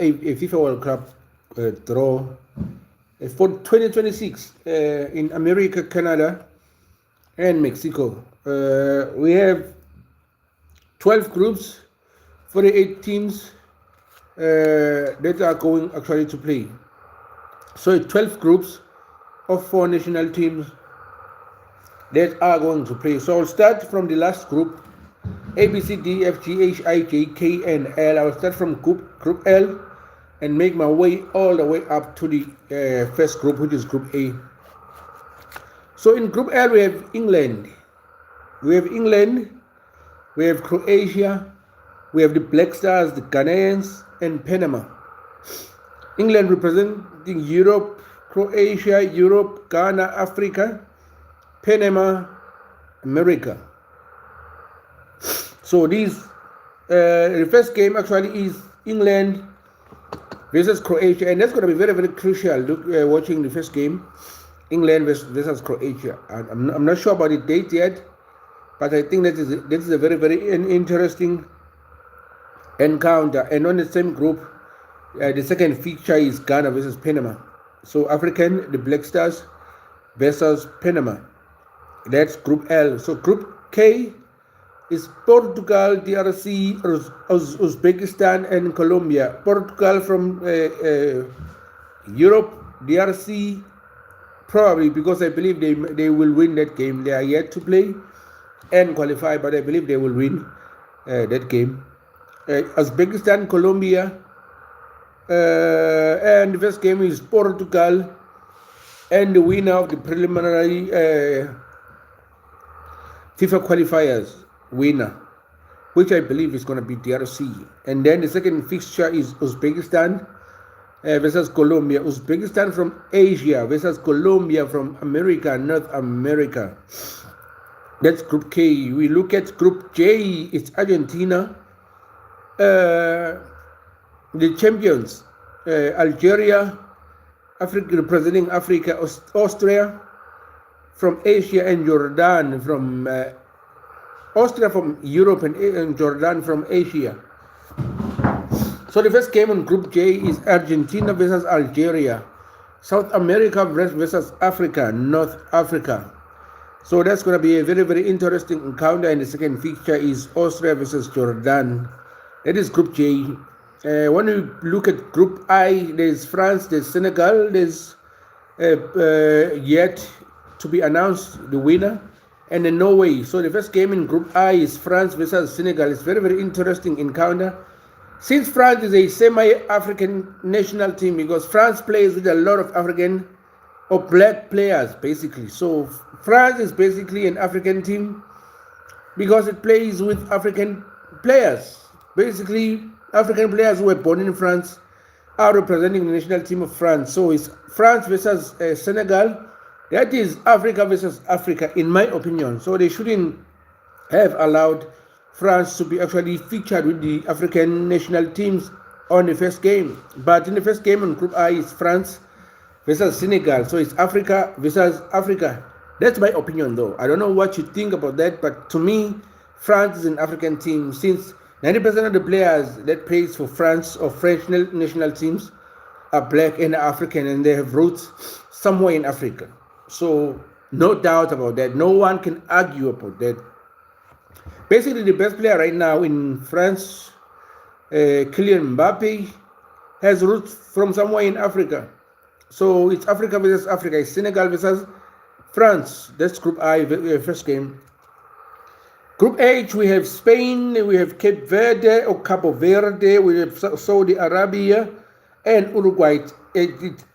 a FIFA World Cup draw for 2026 in America, Canada, and Mexico. We have 12 groups, 48 teams that are going actually to play. So 12 groups of 4 national teams that are going to play. So I'll start from the last group, A, B, C, D, F, G, H, I, J, K, and L. I'll start from group L and make my way all the way up to the first group, which is Group A. So in Group L, we have England. We have Croatia, we have the Black Stars, the Ghanaians, and Panama. England representing Europe, Croatia, Europe, Ghana, Africa, Panama, America. So the first game actually is England versus Croatia, and that's going to be very, very crucial. Watching the first game, England versus Croatia. I'm not sure about the date yet, but I think that is a very, very interesting encounter. And on the same group, the second feature is Ghana versus Panama. So African, the Black Stars versus Panama. That's Group L. So Group K is Portugal, DRC, Uzbekistan, and Colombia. Portugal from Europe, DRC, probably because I believe they will win that game. They are yet to play and qualify, but I believe they will win that game. Uzbekistan, Colombia, and the first game is Portugal, and the winner of the preliminary FIFA qualifiers winner, which I believe is going to be DRC. And then the second fixture is Uzbekistan versus Colombia. Uzbekistan from Asia versus Colombia from America, North America. That's Group K. We look at Group J. It's Argentina, the champions, Algeria, Africa representing Africa, Austria from Asia, and Jordan from Austria from Europe, and Jordan from Asia. So the first game on Group J is Argentina versus Algeria, South America versus Africa, North Africa. So that's going to be a very, very interesting encounter. And the second fixture is Austria versus Jordan. That is Group J. When we look at Group I, there's France, there's Senegal, there's yet to be announced the winner, and then Norway. So the first game in Group I is France versus Senegal. It's very, very interesting encounter. Since France is a semi-African national team, because France plays with a lot of African or black players, basically. So France is basically an African team because it plays with African players. Basically, African players who were born in France are representing the national team of France. So it's France versus Senegal. That is Africa versus Africa, in my opinion. So they shouldn't have allowed France to be actually featured with the African national teams on the first game. But in the first game on Group I, it's France versus Senegal. So it's Africa versus Africa. That's my opinion, though. I don't know what you think about that, but to me, France is an African team, since 90% of the players that plays for France or French national teams are black and African, and they have roots somewhere in Africa. So no doubt about that. No one can argue about that. Basically, the best player right now in France, Kylian Mbappe, has roots from somewhere in Africa. So it's Africa versus Africa. It's Senegal versus France. That's Group I, first game. Group H, we have Spain, we have Cape Verde or Cabo Verde, we have Saudi Arabia and Uruguay.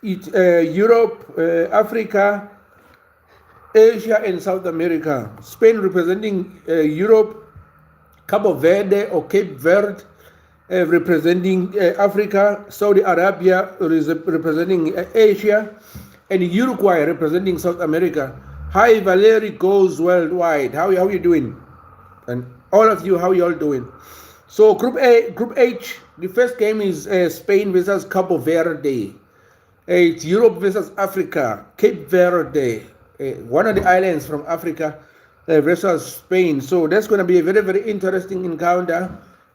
Europe, Africa, Asia, and South America. Spain representing Europe, Cabo Verde or Cape Verde representing Africa, Saudi Arabia representing Asia, and Uruguay representing South America. Hi, Valerie goes worldwide. How are you doing? And all of you, how you all doing? So Group H, the first game is Spain versus Cabo Verde. It's Europe versus Africa, Cape Verde, one of the islands from Africa versus Spain. So that's going to be a very, very interesting encounter.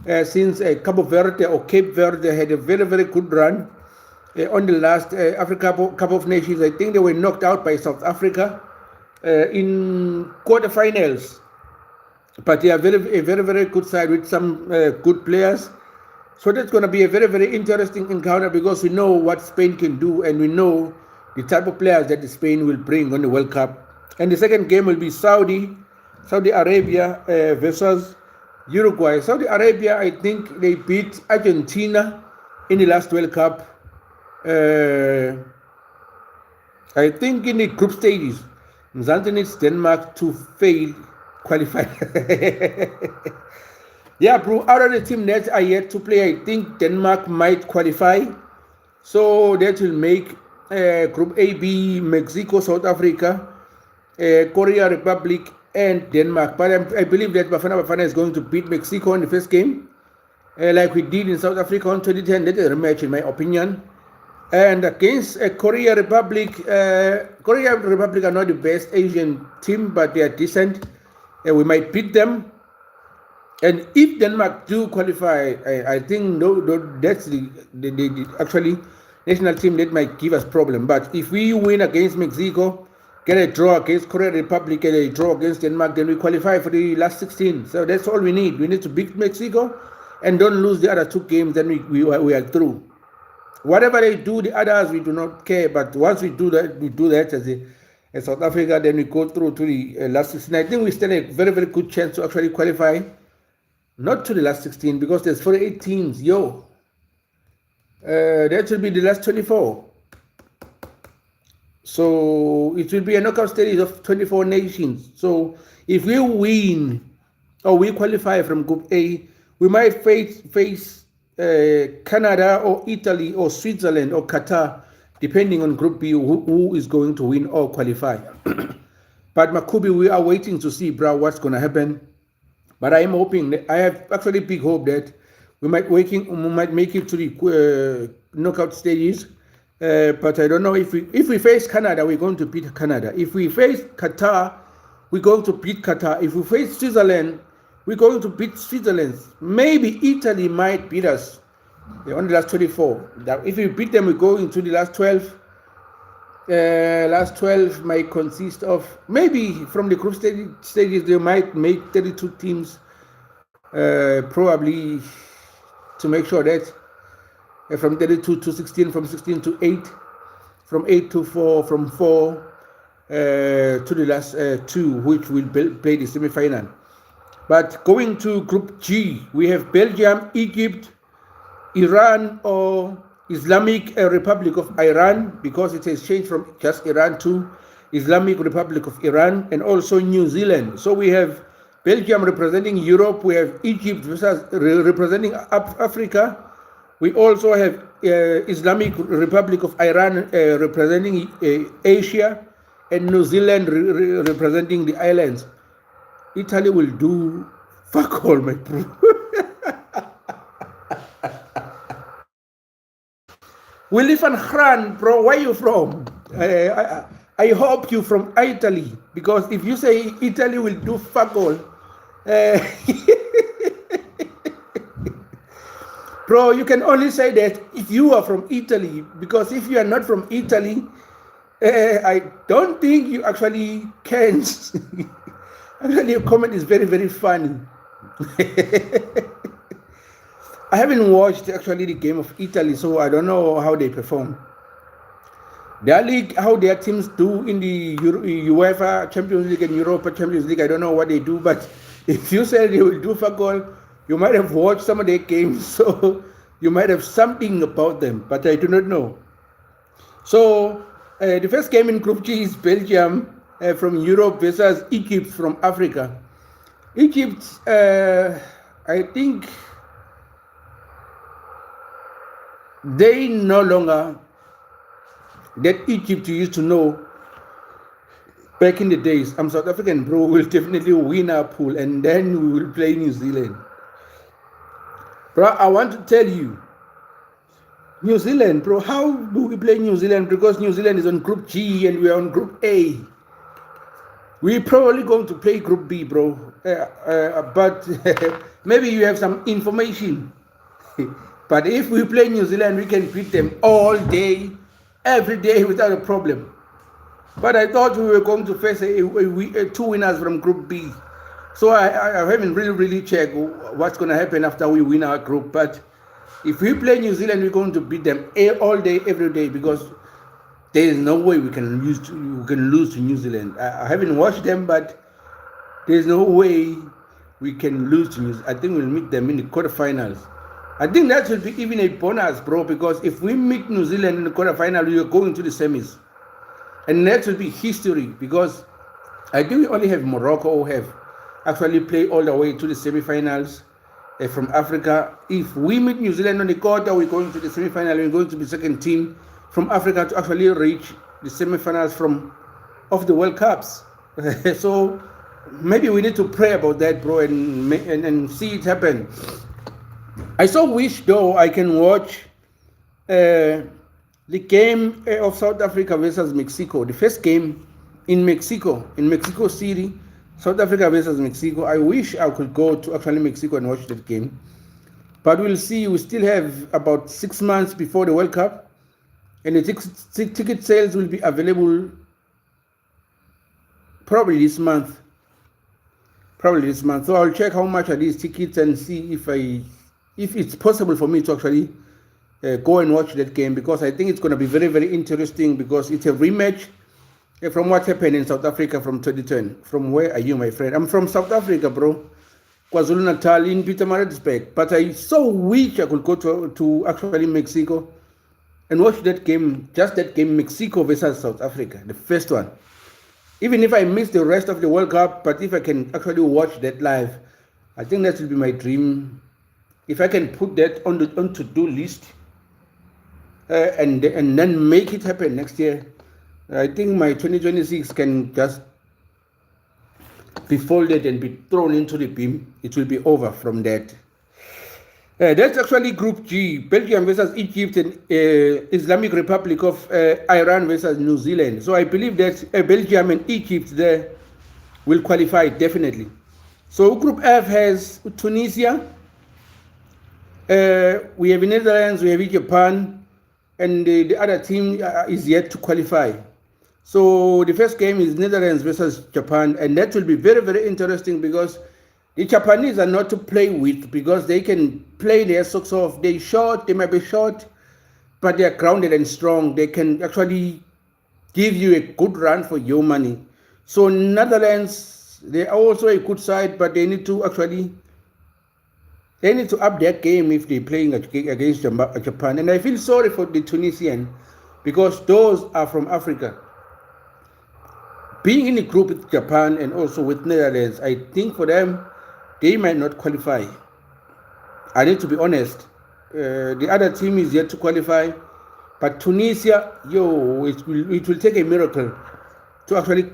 since Cabo Verde or Cape Verde had a very, very good run on the last Africa Cup of Nations. I think they were knocked out by South Africa in quarterfinals. But they are a very, very good side with some good players. So that's going to be a very, very interesting encounter because we know what Spain can do and we know the type of players that Spain will bring on the World Cup. And the second game will be Saudi Arabia versus Uruguay. Saudi Arabia, I think they beat Argentina in the last World Cup. I think in the group stages, Mzansi needs Denmark to fail qualify. Yeah, bro, out of the team that are yet to play, I think Denmark might qualify. So that will make Group A be Mexico, South Africa, Korea Republic, and Denmark. But I believe that Bafana is going to beat Mexico in the first game, like we did in South Africa in 2010. That's a rematch, in my opinion. And against Korea Republic are not the best Asian team, but they are decent. We might beat them. And if Denmark do qualify, I think that's the actually national team that might give us problem. But if we win against Mexico, get a draw against Korea Republic, get a draw against Denmark, then we qualify for the last 16. So that's all we need. We need to beat Mexico and don't lose the other two games, then we are through. Whatever they do, the others, we do not care. But once we do that as South Africa, then we go through to the last 16. I think we stand a very, very good chance to actually qualify. Not to the last 16 because there's 48 teams. That will be the last 24. So it will be a knockout stage of 24 nations. So if we win or we qualify from Group A, we might face Canada or Italy or Switzerland or Qatar, depending on Group B who is going to win or qualify. But Makubi, we are waiting to see, bro, what's going to happen. But I am hoping, I have actually big hope that we might make it to the knockout stages. But I don't know if we face Canada, we're going to beat Canada. If we face Qatar, we're going to beat Qatar. If we face Switzerland, we're going to beat Switzerland. Maybe Italy might beat us on the last 24. If we beat them, we go into the last 12. Last 12 might consist of, maybe from the group stages, they might make 32 teams, probably to make sure that from 32 to 16, from 16 to 8, from 8 to 4, from 4 to the last 2, which will play the semi-final. But going to Group G, we have Belgium, Egypt, Iran, or Islamic Republic of Iran, because it has changed from just Iran to Islamic Republic of Iran, and also New Zealand. So we have Belgium representing Europe, we have Egypt representing Africa, we also have Islamic Republic of Iran representing Asia, and New Zealand representing the islands. Italy will do fuck all, my bro. Willie van Graan, bro, where you from? I hope you from Italy, because if you say Italy will do fuck all, bro, you can only say that if you are from Italy, because if you are not from Italy, I don't think you actually can. Actually, your comment is very, very funny. I haven't watched actually the game of Italy, so I don't know how they perform. Their league, how their teams do in the UEFA Champions League and Europa Champions League, I don't know what they do, but if you say they will do fuck all, you might have watched some of their games, so you might have something about them, but I do not know. So the first game in Group G is Belgium from Europe versus Egypt from Africa. Egypt, I think they no longer that Egypt you used to know back in the days. I'm South African, bro, will definitely win our pool and then we will play New Zealand. Bro, I want to tell you, New Zealand, bro, how do we play New Zealand? Because New Zealand is on Group G and we are on Group A. We're probably going to play Group B, bro. But maybe you have some information. But if we play New Zealand, we can beat them all day, every day without a problem. But I thought we were going to face two winners from Group B. So I haven't really checked what's going to happen after we win our group. But if we play New Zealand, we're going to beat them all day, every day, because there is no way we can lose to New Zealand. I haven't watched them, but there's no way we can lose to New Zealand. I think we'll meet them in the quarterfinals. I think that will be even a bonus, bro, because if we meet New Zealand in the quarterfinal, we are going to the semis. And that will be history, because I think we only have Morocco who have actually played all the way to the semifinals from Africa. If we meet New Zealand on the quarter, we're going to the semifinal. We're going to be second team from Africa to actually reach the semifinals of the World Cups. So maybe we need to pray about that, bro, and see it happen. I so wish, though, I can watch the game of South Africa versus Mexico, the first game in Mexico City, South Africa versus Mexico. I wish I could go to actually Mexico and watch that game. But we'll see. We still have about 6 months before the World Cup, and the ticket sales will be available probably this month. So I'll check how much are these tickets and see if it's possible for me to actually go and watch that game, because I think it's going to be very, very interesting, because it's a rematch from what happened in South Africa from 2010. From where are you, my friend? I'm from South Africa, bro. KwaZulu-Natal, in Pietermaritzburg. But I so wish I could go to actually Mexico and watch that game, just that game, Mexico versus South Africa, the first one. Even if I miss the rest of the World Cup, but if I can actually watch that live, I think that will be my dream. If I can put that on to-do list and then make it happen next year, I think my 2026 can just be folded and be thrown into the bin. It will be over from that. That's actually Group G: Belgium versus Egypt and Islamic Republic of Iran versus New Zealand. So I believe that Belgium and Egypt there will qualify definitely. So Group F has Tunisia. We have Netherlands, we have Japan, and the other team is yet to qualify. So the first game is Netherlands versus Japan, and that will be very, very interesting, because the Japanese are not to play with, because they can play their socks off. They might be short, but they are grounded and strong. They can actually give you a good run for your money. So Netherlands, they are also a good side, but they need to up their game if they're playing against Japan. And I feel sorry for the Tunisian, because those are from Africa. Being in a group with Japan and also with Netherlands, I think for them, they might not qualify. I need to be honest. The other team is yet to qualify. But Tunisia, it will take a miracle to actually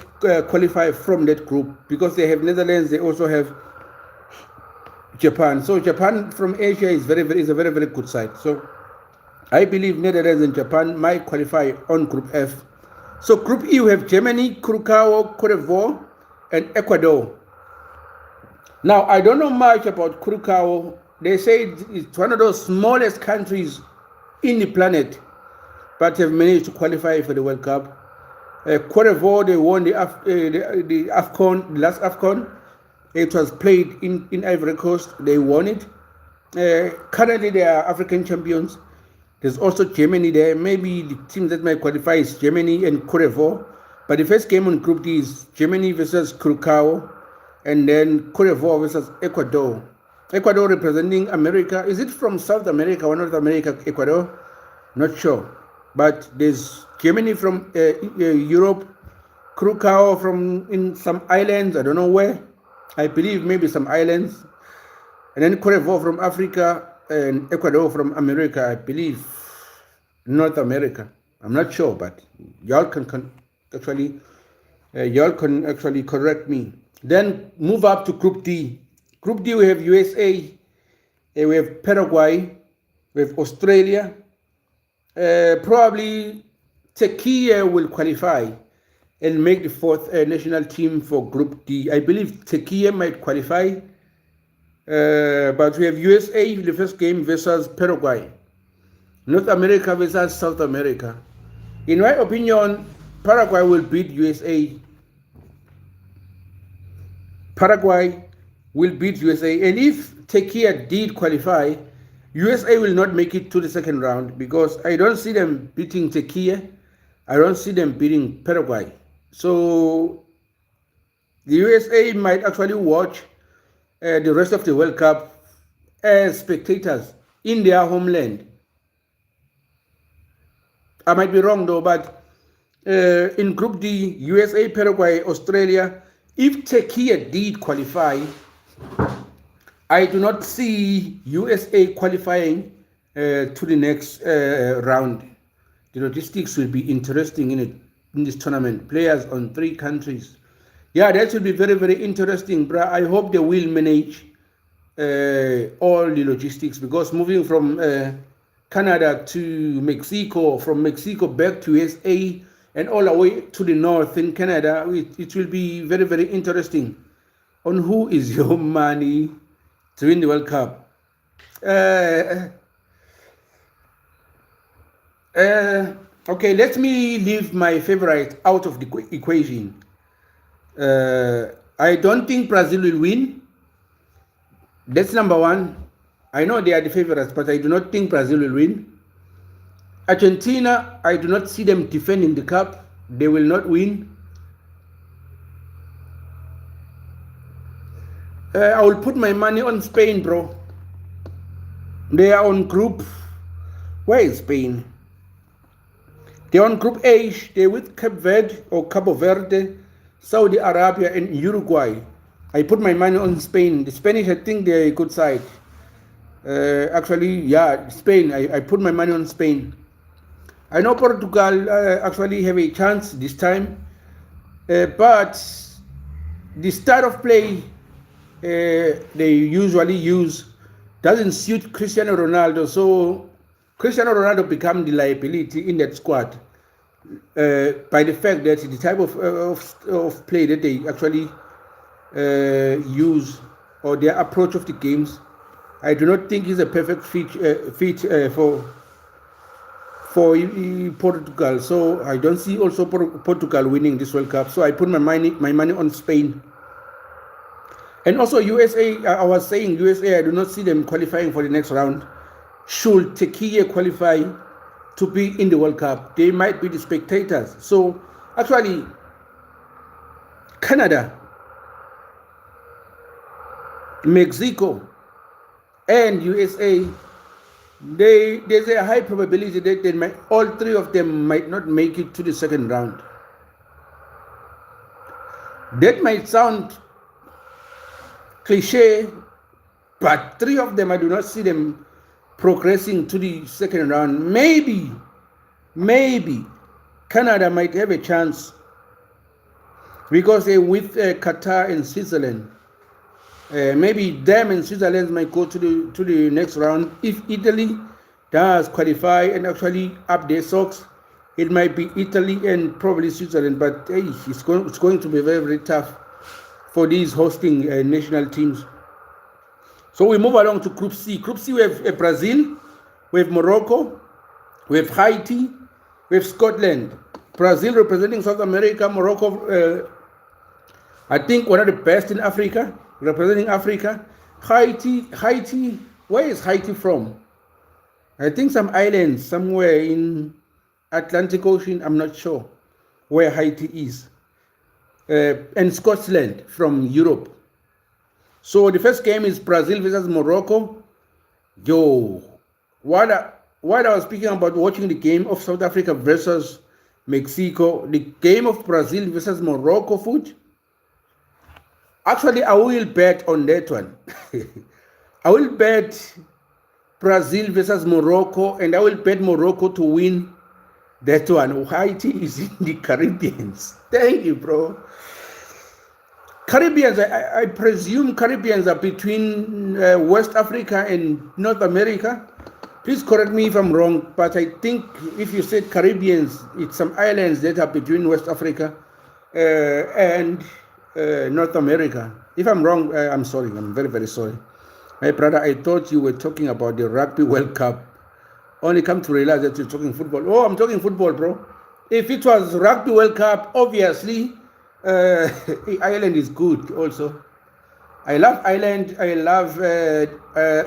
qualify from that group, because they have Netherlands, they also have Japan. So Japan from Asia is a very, very good side. So I believe Netherlands and Japan might qualify on Group F. So Group E, you have Germany, Curacao, Cote d'Ivoire, and Ecuador. Now, I don't know much about Curacao. They say it's one of those smallest countries in the planet, but have managed to qualify for the World Cup. Cote d'Ivoire, they won the AFCON, the last AFCON. It was played in Ivory Coast. They won it. Currently, they are African champions. There's also Germany there. Maybe the team that might qualify is Germany and Cote d'Ivoire. But the first game on Group D is Germany versus Curacao, and then Cote d'Ivoire versus Ecuador. Ecuador representing America. Is it from South America or North America, Ecuador? Not sure. But there's Germany from Europe, Curacao from in some islands, I don't know where. I believe maybe some islands. And then Cote d'Ivoire from Africa, and Ecuador from America, I believe, North America. I'm not sure, but y'all can actually correct me. Then move up to Group D. Group D, we have USA, we have Paraguay, we have Australia. Probably Turkey will qualify. and make the fourth national team for Group D. I believe Turkey might qualify, but we have USA, the first game, versus Paraguay. North America versus South America. In my opinion, Paraguay will beat USA. Paraguay will beat USA. And if Turkey did qualify, USA will not make it to the second round because I don't see them beating Turkey. I don't see them beating Paraguay. So the USA might actually watch the rest of the World Cup as spectators in their homeland. I might be wrong though, but in Group D, USA, Paraguay, Australia, if Turkey did qualify, I do not see USA qualifying to the next round. The logistics will be interesting in this tournament. Players on 3 countries. Yeah, that will be very, very interesting, bro. I hope they will manage all the logistics because moving from Canada to Mexico, from Mexico back to USA, and all the way to the north in Canada, it will be very, very interesting on who is your money to win the World Cup. Okay, let me leave my favorite out of the equation. I don't think Brazil will win. That's number one. I know they are the favorites, but I do not think Brazil will win. Argentina, I do not see them defending the cup. They will not win. I will put my money on Spain, bro. They are on group. Where is Spain? They're on Group H. They're with Cape Verde or Cabo Verde, Saudi Arabia, and Uruguay. I put my money on Spain. The Spanish, I think they're a good side. Actually, yeah, Spain. I put my money on Spain. I know Portugal actually have a chance this time, but the style of play they usually use doesn't suit Cristiano Ronaldo. So Cristiano Ronaldo become the liability in that squad by the fact that the type of play that they actually use or their approach of the games, I do not think is a perfect fit for Portugal. So I don't see also Portugal winning this World Cup. So I put my money on Spain. And also USA, I was saying USA, I do not see them qualifying for the next round. Should Turkey qualify to be in the World Cup, they might be the spectators. So actually, Canada, Mexico, and USA, there's a high probability that all 3 of them might not make it to the second round. That might sound cliche, but 3 of them, I do not see them progressing to the second round. Maybe Canada might have a chance because they're with Qatar and Switzerland. Maybe them and Switzerland might go to the next round. If Italy does qualify and actually up their socks, it might be Italy and probably Switzerland. But hey, it's going to be very, very tough for these hosting national teams. So we move along to Group C. Group C, we have Brazil, we have Morocco, we have Haiti, we have Scotland. Brazil representing South America, Morocco, I think one of the best in Africa, representing Africa. Haiti, where is Haiti from? I think some islands somewhere in Atlantic Ocean, I'm not sure where Haiti is. And Scotland from Europe. So the first game is Brazil versus Morocco. While I was speaking about watching the game of South Africa versus Mexico, the game of Brazil versus Morocco foot, actually I will bet on that one. I will bet Brazil versus Morocco, and I will bet Morocco to win that one. Haiti is in the Caribbeans. Thank you, bro. Caribbeans, I presume Caribbeans are between West Africa and North America. Please correct me if I'm wrong, but I think if you said Caribbeans, it's some islands that are between West Africa and North America. If I'm wrong, I'm sorry. I'm very, very sorry. My brother, I thought you were talking about the Rugby World Cup. Only come to realize that you're talking football. Oh, I'm talking football, bro. If it was Rugby World Cup, obviously, Ireland is good also. I love Ireland. I love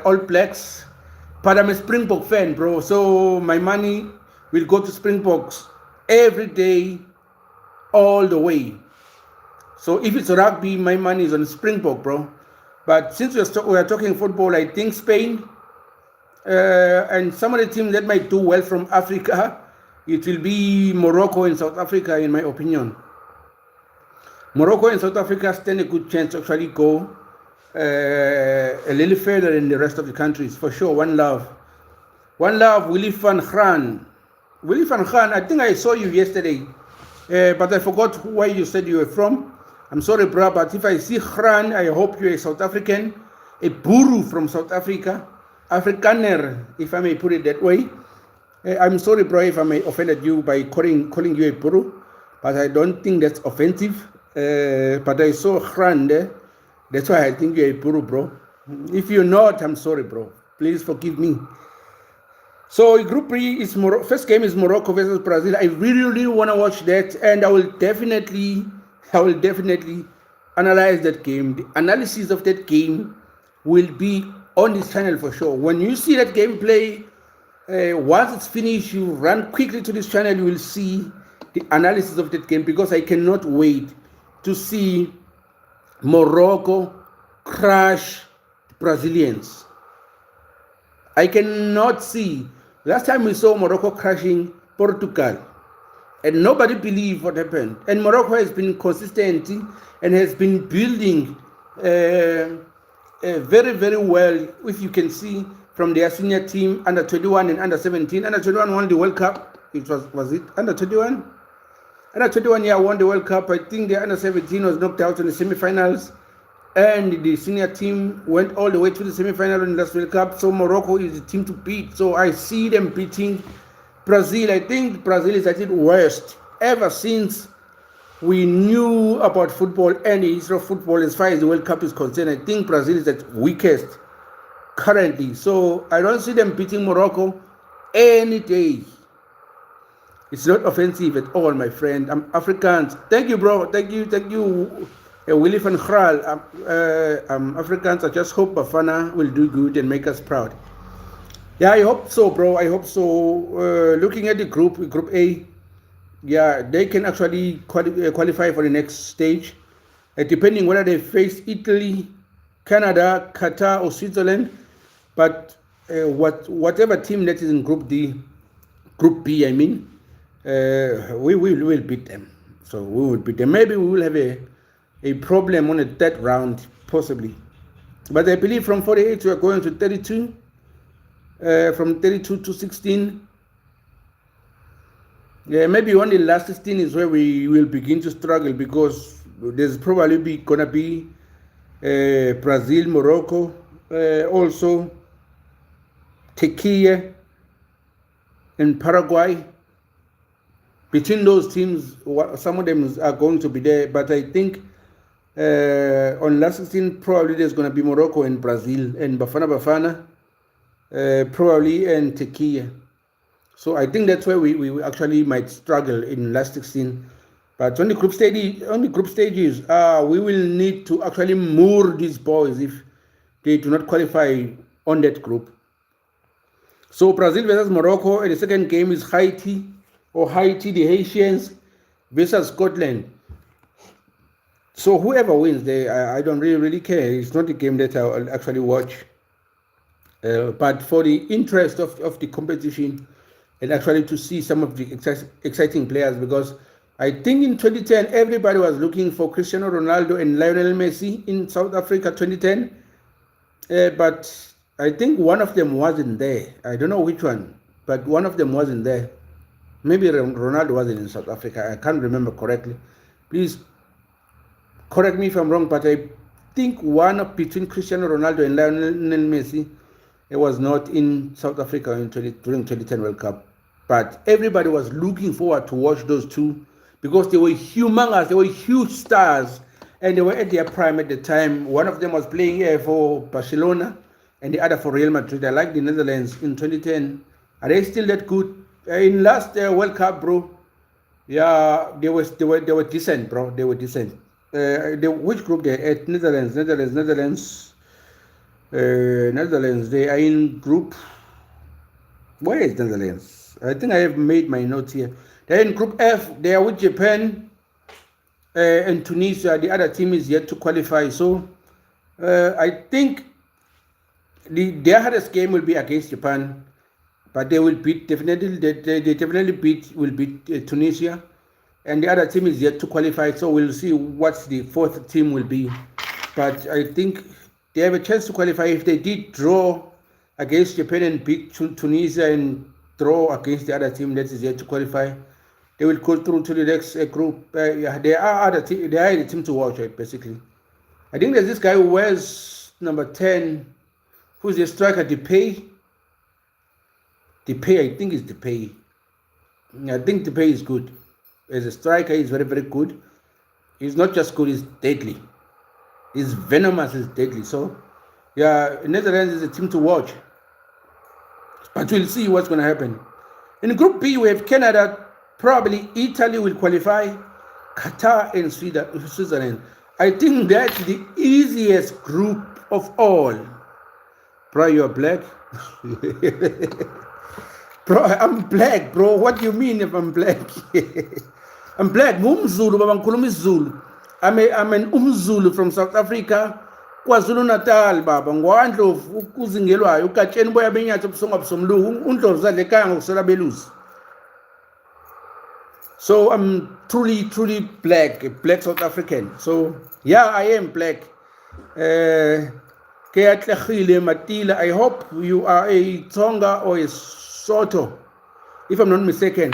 All Blacks. But I'm a Springbok fan, bro. So my money will go to Springboks every day, all the way. So if it's rugby, my money is on Springbok, bro. But since we are talking football, I think Spain and some of the teams that might do well from Africa, it will be Morocco and South Africa, in my opinion. Morocco and South Africa stand a good chance to actually go a little further in the rest of the countries, for sure. One love. One love, Willie van Graan. Willie van Graan, I think I saw you yesterday, but I forgot where you said you were from. I'm sorry, bro, but if I see Graan, I hope you're a South African, a Buru from South Africa, Afrikaner, if I may put it that way. I'm sorry, bro, if I may offended you by calling you a Buru, but I don't think that's offensive. But I saw Graan there. That's why I think you're a Buru, bro. If you're not, I'm sorry, bro. Please forgive me. So Group B is first game is Morocco versus Brazil. I really want to watch that, and I will definitely analyze that game. The analysis of that game will be on this channel for sure. When you see that gameplay, once it's finished, you run quickly to this channel. You will see the analysis of that game, because I cannot wait to see Morocco crush the Brazilians. I cannot see. Last time we saw Morocco crushing Portugal, and nobody believed what happened. And Morocco has been consistent and has been building very well. If you can see from their senior team, under 21 and under 17. Under 21 won the World Cup. It was it under 21? Under 21, yeah, won the World Cup. I think the under 17 was knocked out in the semi-finals, and the senior team went all the way to the semi-final in the last World Cup. So Morocco is the team to beat. So I see them beating Brazil. I think Brazil is at its worst ever since we knew about football and the history of football as far as the World Cup is concerned. I think Brazil is at weakest currently. So I don't see them beating Morocco any day. It's not offensive at all, my friend. I'm Afrikaans. Thank you, bro. Thank you. Willie van Graan. Afrikaans. I just hope Bafana will do good and make us proud. Yeah, I hope so, bro. I hope so. Looking at the Group A, yeah, they can actually qualify for the next stage, depending whether they face Italy, Canada, Qatar, or Switzerland. But whatever team that is in Group B, I mean, we will beat them. So we will beat them. Maybe we will have a problem on the third round, possibly. But I believe from 48 we are going to 32. From 32 to 16. Yeah, maybe only last 16 is where we will begin to struggle, because there's probably gonna be Brazil, Morocco, also Turkey and Paraguay. Between those teams, some of them are going to be there, but I think on last 16 probably there's going to be Morocco and Brazil and Bafana probably, and Turkey. So I think that's where we actually might struggle in last 16. But on the group stages, we will need to actually moor these boys if they do not qualify on that group. So Brazil versus Morocco, and the second game is Haiti, the Haitians versus Scotland. So whoever wins there, I don't really care. It's not a game that I'll actually watch. But for the interest of the competition, and actually to see some of the exciting players, because I think in 2010 everybody was looking for Cristiano Ronaldo and Lionel Messi in South Africa 2010, but I think one of them wasn't there. I don't know which one, but one of them wasn't there. Maybe Ronaldo wasn't in South Africa. I can't remember correctly. Please correct me if I'm wrong, but I think one between Cristiano Ronaldo and Lionel Messi, it was not in South Africa during 2010 World Cup. But everybody was looking forward to watch those two because they were humongous, they were huge stars, and they were at their prime at the time. One of them was playing for Barcelona, and the other for Real Madrid. I like the Netherlands in 2010. Are they still that good? In last World Cup, bro, yeah, they were decent, bro. They were decent. Which group they at? Netherlands. They are in group. Where is Netherlands? I think I have made my notes here. They're in group F. They are with Japan and Tunisia. The other team is yet to qualify. So I think their hardest game will be against Japan, but they will beat definitely. They definitely will beat Tunisia, and the other team is yet to qualify. So we'll see what the fourth team will be. But I think they have a chance to qualify if they did draw against Japan and beat Tunisia and draw against the other team that is yet to qualify. They will go through to the next group. Yeah, they are the team to watch, basically. I think there's this guy who wears number 10, who's a striker, Depay. I think it's Depay. I think Depay is good. As a striker, he's very, very good. He's not just good, he's deadly. He's venomous, he's deadly. So, yeah, Netherlands is a team to watch. But we'll see what's going to happen. In Group B, we have Canada. Probably Italy will qualify. Qatar and Switzerland. I think that's the easiest group of all. Bro, you're black? Bro, I'm black, bro. What do you mean if I'm black? I'm black. Ngumzulu, baba ngikhuluma isiZulu. I'm an Umzulu from South Africa. KwaZulu Natal, baba. Ngwandlovu kuzingelwayo ukatsheni boya benyathi ubusonga busomluku. Undlovu zadle ekhaya ngokusela belusi. So I'm truly black South African. So yeah, I am black. Matila, I hope you are a Tonga or a Soto, if I'm not mistaken.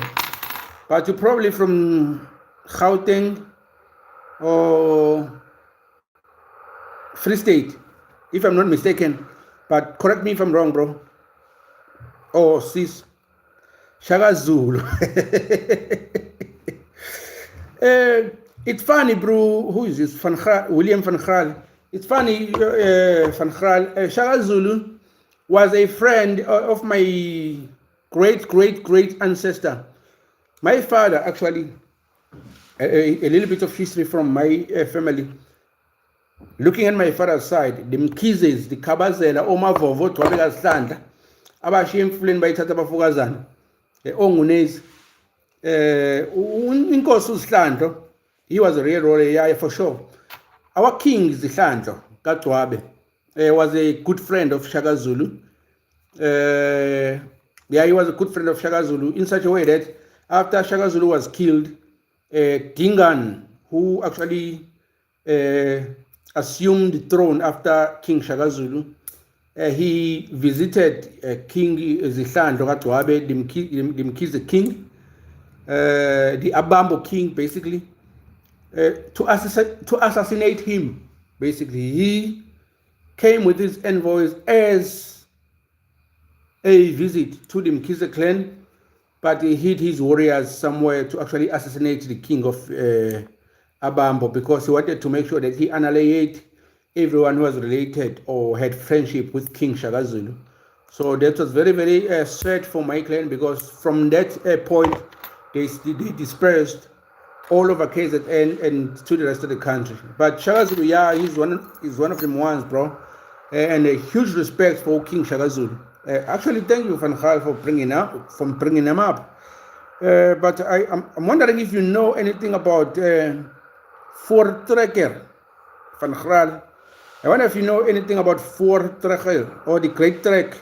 But you're probably from Gauteng or Free State, if I'm not mistaken. But correct me if I'm wrong, bro. Oh, sis. Shaka Zulu. It's funny, bro. Who is this? William Van Gaal. It's funny, Van Gaal. Shaka Zulu was a friend of my great ancestor. My father, actually, a little bit of history from my family. Looking at my father's side, the Mkizes, the Kabazela, Omavovo, Twabela Sanda, Abashi influenced by Tata Bafugazan, Ongunez, Inkosu Slanto, he was a real roller, for sure. Our king is the Slanto, Katwabe, was a good friend of Shaka Zulu. He was a good friend of Shaka Zulu in such a way that after Shaka Zulu was killed, Dingan, who actually assumed the throne after King Shaka Zulu, he visited King Zihlandlo Katwabe, the Mkize king, the Abambo king, basically, to assassinate him. Basically, he came with his envoys as a visit to the Mkize clan, but he hid his warriors somewhere to actually assassinate the king of Abambo, because he wanted to make sure that he annihilate everyone who was related or had friendship with King Shaka Zulu. So that was very, very sad for my clan, because from that point, they dispersed all over KZN and to the rest of the country. But Shaka Zulu, yeah, he's one of them ones, bro. And a huge respect for King Shaka Zulu. Actually, thank you, Van Gaal, for bringing them up. But I'm wondering if you know anything about Voortrekker, Van Gaal. I wonder if you know anything about Voortrekker, or the Great Trek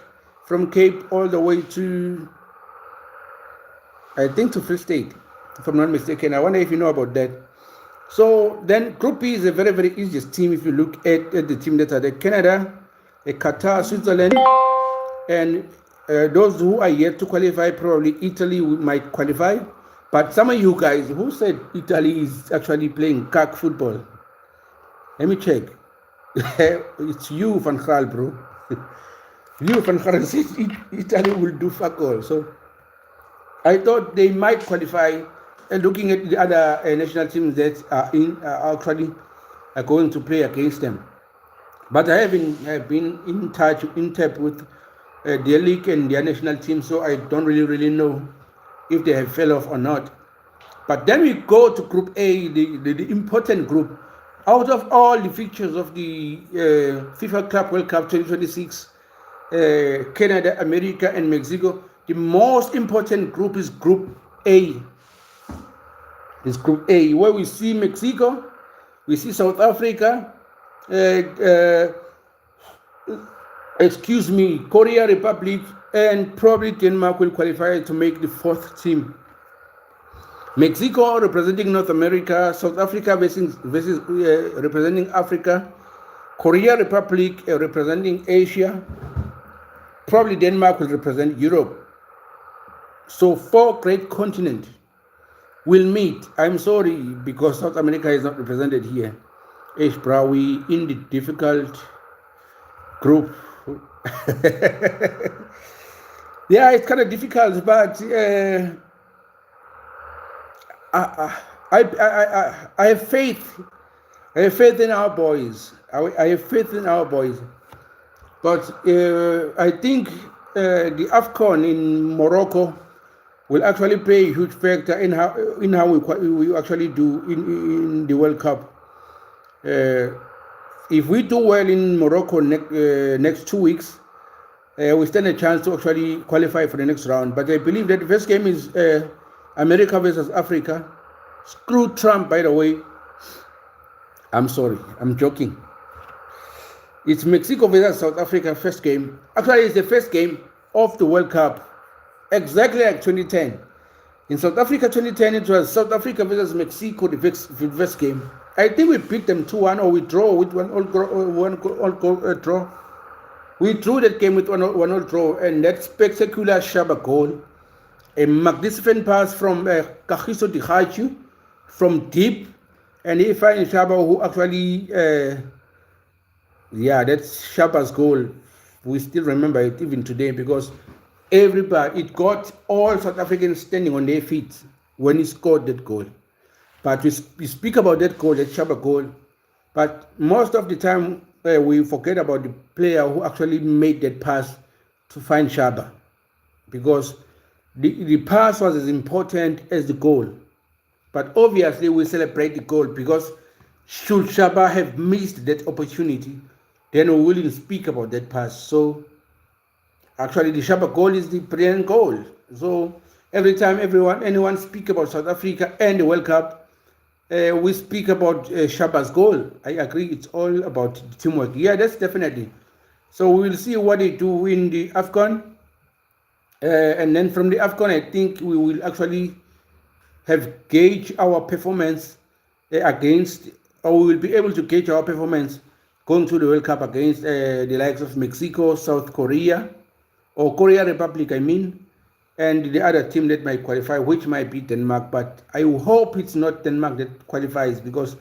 from Cape all the way to, I think, to Free State, if I'm not mistaken. I wonder if you know about that. So then Group B is a very, very easiest team if you look at the team that are there. Canada, Qatar, Switzerland, and those who are yet to qualify, probably Italy might qualify. But some of you guys who said Italy is actually playing cock football, let me check. It's you, Van Gaal, bro. You, Van Gaal, said Italy will do fuck all. So I thought they might qualify, looking at the other national teams that are actually going to play against them. But I have been in touch, in tap with their league and their national team, so I don't really know if they have fell off or not. But then we go to Group A, the important group. Out of all the fixtures of the FIFA Club World Cup 2026, Canada, America, and Mexico, the most important group is Group A. It's Group A, where we see Mexico, we see South Africa, Korea Republic, and probably Denmark will qualify to make the fourth team. Mexico representing North America, South Africa versus representing Africa, Korea Republic representing Asia, probably Denmark will represent Europe. So 4 great continents will meet. I'm sorry because South America is not represented here. We in the difficult group. Yeah, it's kind of difficult, but I have faith. I have faith in our boys. I have faith in our boys. But I think the AFCON in Morocco will actually play a huge factor in how we actually do in the World Cup. If we do well in Morocco next 2 weeks, we stand a chance to actually qualify for the next round. But I believe that the first game is America versus Africa. Screw Trump, by the way. I'm sorry, I'm joking. It's Mexico versus South Africa first game. Actually, it's the first game of the World Cup, exactly like 2010. In South Africa 2010, it was South Africa versus Mexico, the first game. I think we beat them 2-1, or we draw with one all draw. We drew that game with one all draw, and that spectacular Shaba goal, a magnificent pass from Kagiso Digachu from deep, and he finds Shaba, who actually, that's Shaba's goal. We still remember it even today because it got all South Africans standing on their feet when he scored that goal. But we speak about that goal, that Shaba goal, but most of the time we forget about the player who actually made that pass to find Shaba, because the pass was as important as the goal. But obviously we celebrate the goal, because should Shaba have missed that opportunity, then we wouldn't speak about that pass. So actually the Shaba goal is the brilliant goal. So every time anyone speak about South Africa and the World Cup, we speak about Shaba's goal. I agree, it's all about teamwork. Yeah, that's definitely. So we will see what they do in the AFCON. And then from the AFCON, I think we will actually have gauge our performance against, or we will be able to gauge our performance going to the World Cup against the likes of Mexico, South Korea, or Korea Republic, and the other team that might qualify, which might be Denmark. But I hope it's not Denmark that qualifies, because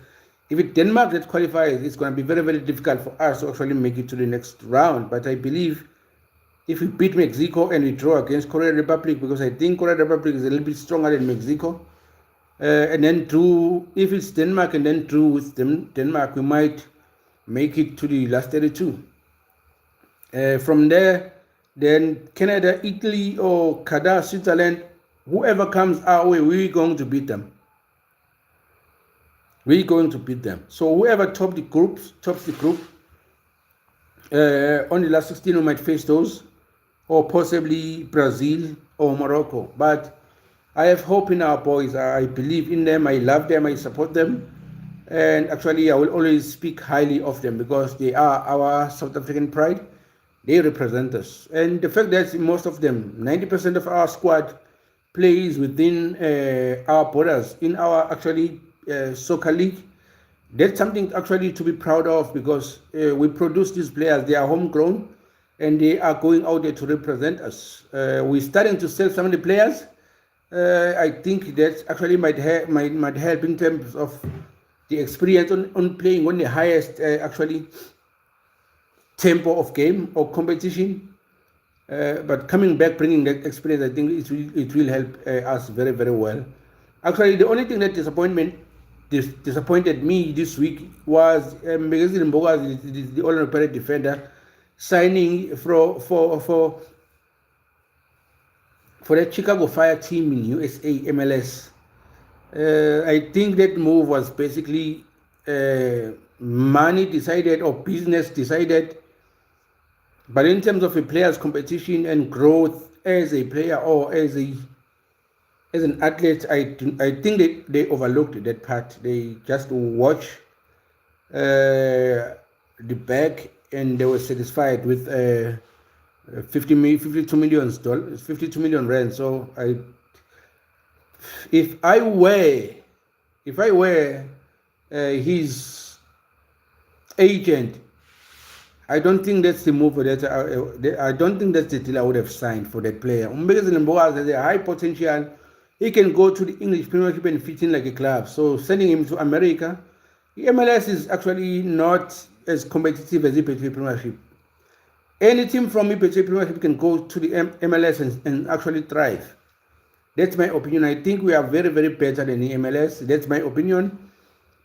if it's Denmark that qualifies, it's going to be very, very difficult for us to actually make it to the next round. But I believe if we beat Mexico and we draw against Korea Republic, because I think Korea Republic is a little bit stronger than Mexico, and then if it's Denmark and then drew with Denmark, we might make it to the last 32. From there, then Canada, Italy, or Qatar, Switzerland, whoever comes our way, we're going to beat them. We're going to beat them. So whoever tops the group, on the last 16 we might face those, or possibly Brazil or Morocco. But I have hope in our boys. I believe in them. I love them. I support them. And actually, I will always speak highly of them, because they are our South African pride. They represent us. And the fact that most of them, 90% of our squad, plays within our borders, in our actually soccer league, that's something actually to be proud of, because we produce these players. They are homegrown, and they are going out there to represent us. We're starting to sell some of the players. I think that actually might help in terms of the experience on playing on the highest actually tempo of game or competition. But coming back, bringing that experience, I think it will help us very, very well. Actually, the only thing that disappointed me this week was Mbegezi Mboga, the Orlando Pirates defender, signing for the Chicago Fire team in USA MLS. I think that move was basically money decided or business decided. But in terms of a player's competition and growth as a player or as an athlete, I think they overlooked that part. They just watch the back and they were satisfied with 52 million rand. So if I were his agent, I don't think that's the move that I don't think that's the deal I would have signed for that player. Because Mboga has a high potential. He can go to the English Premiership and fit in like a club. So sending him to America, the MLS is actually not as competitive as the Betway Premiership. Any team from the Betway Premiership can go to the MLS and actually thrive. That's my opinion. I think we are very, very better than the MLS. That's my opinion.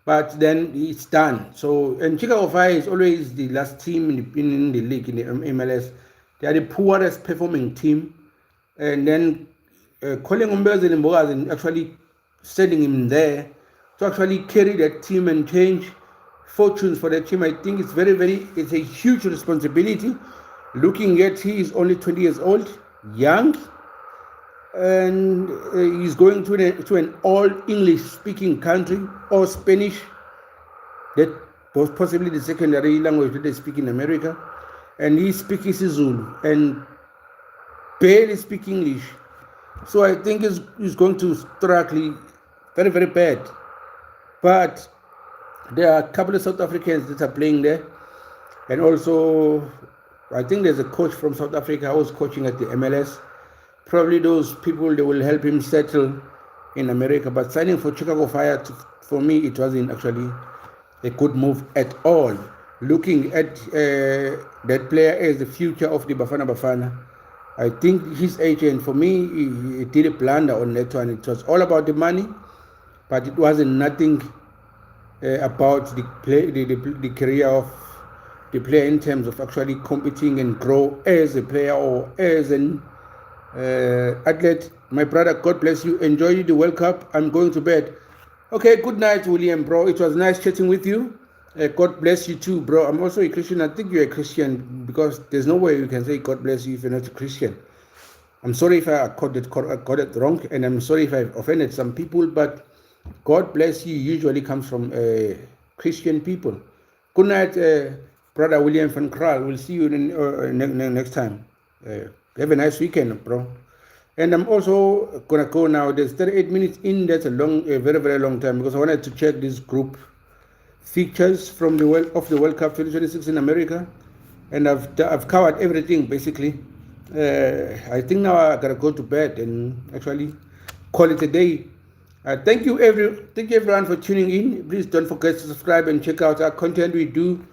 But then it's done. So, and Chicago Fire is always the last team in the league, in the MLS. They are the poorest performing team. And then calling Umbezi Mboga and actually sending him there to actually carry that team and change fortunes for that team, I think it's it's a huge responsibility. Looking at he is only 20 years old, young, and he's going to an all English speaking country or Spanish. That was possibly the secondary language that they speak in America, and he speaks isiZulu and barely speak English. So I think he's going to struggle very, very bad. But there are a couple of South Africans that are playing there, and also I think there's a coach from South Africa who was coaching at the MLS. Probably those people, they will help him settle in America. But signing for Chicago Fire, for me, it wasn't actually a good move at all. Looking at that player as the future of the Bafana, I think his agent, for me, he did a blunder on that one. It was all about the money, but it wasn't nothing about the career of the player in terms of actually competing and grow as a player or as an athlete. My brother, God bless you. Enjoy the World Cup. I'm going to bed. Okay, good night, William, bro. It was nice chatting with you. God bless you too, bro. I'm also a Christian. I think you're a Christian because there's no way you can say God bless you if you're not a Christian. I'm sorry if I got it wrong, and I'm sorry if I've offended some people, but God bless you usually comes from Christian people. Good night, brother William van Kral. We'll see you next time. Have a nice weekend, bro. And I'm also gonna go now. There's 38 minutes in. That's a very, very long time because I wanted to check this group features from the World Cup 2026 in America, and I've covered everything basically. I think now I gotta go to bed and actually call it a day. Thank you everyone for tuning in. Please don't forget to subscribe and check out our content. We do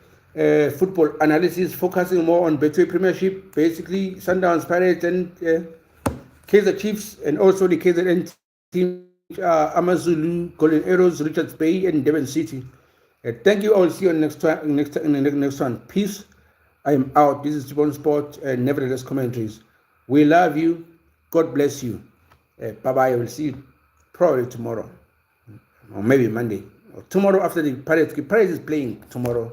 football analysis focusing more on Betway Premiership, basically Sundowns, Pirates, and Kaizer Chiefs, and also the KZN team, Amazulu, Golden Arrows, Richards Bay, and Devon City. Thank you. I will see you next one. Peace. I am out. This is Tibon Sport and Nevertheless Commentaries. We love you. God bless you. Bye-bye. I will see you probably tomorrow. Or maybe Monday. Or tomorrow after the Pirates. The Pirates is playing tomorrow.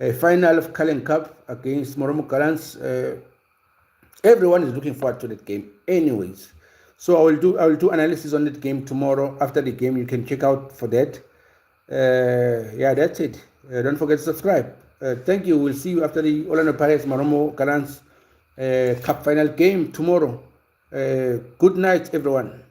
A final of Cullen Cup against Moromo Gallants. Everyone is looking forward to that game anyways. So I will do analysis on that game tomorrow. After the game, you can check out for that. That's it. Don't forget to subscribe. Thank you. We'll see you after the Orlando Pirates Moromo Gallants Cup final game tomorrow. Good night, everyone.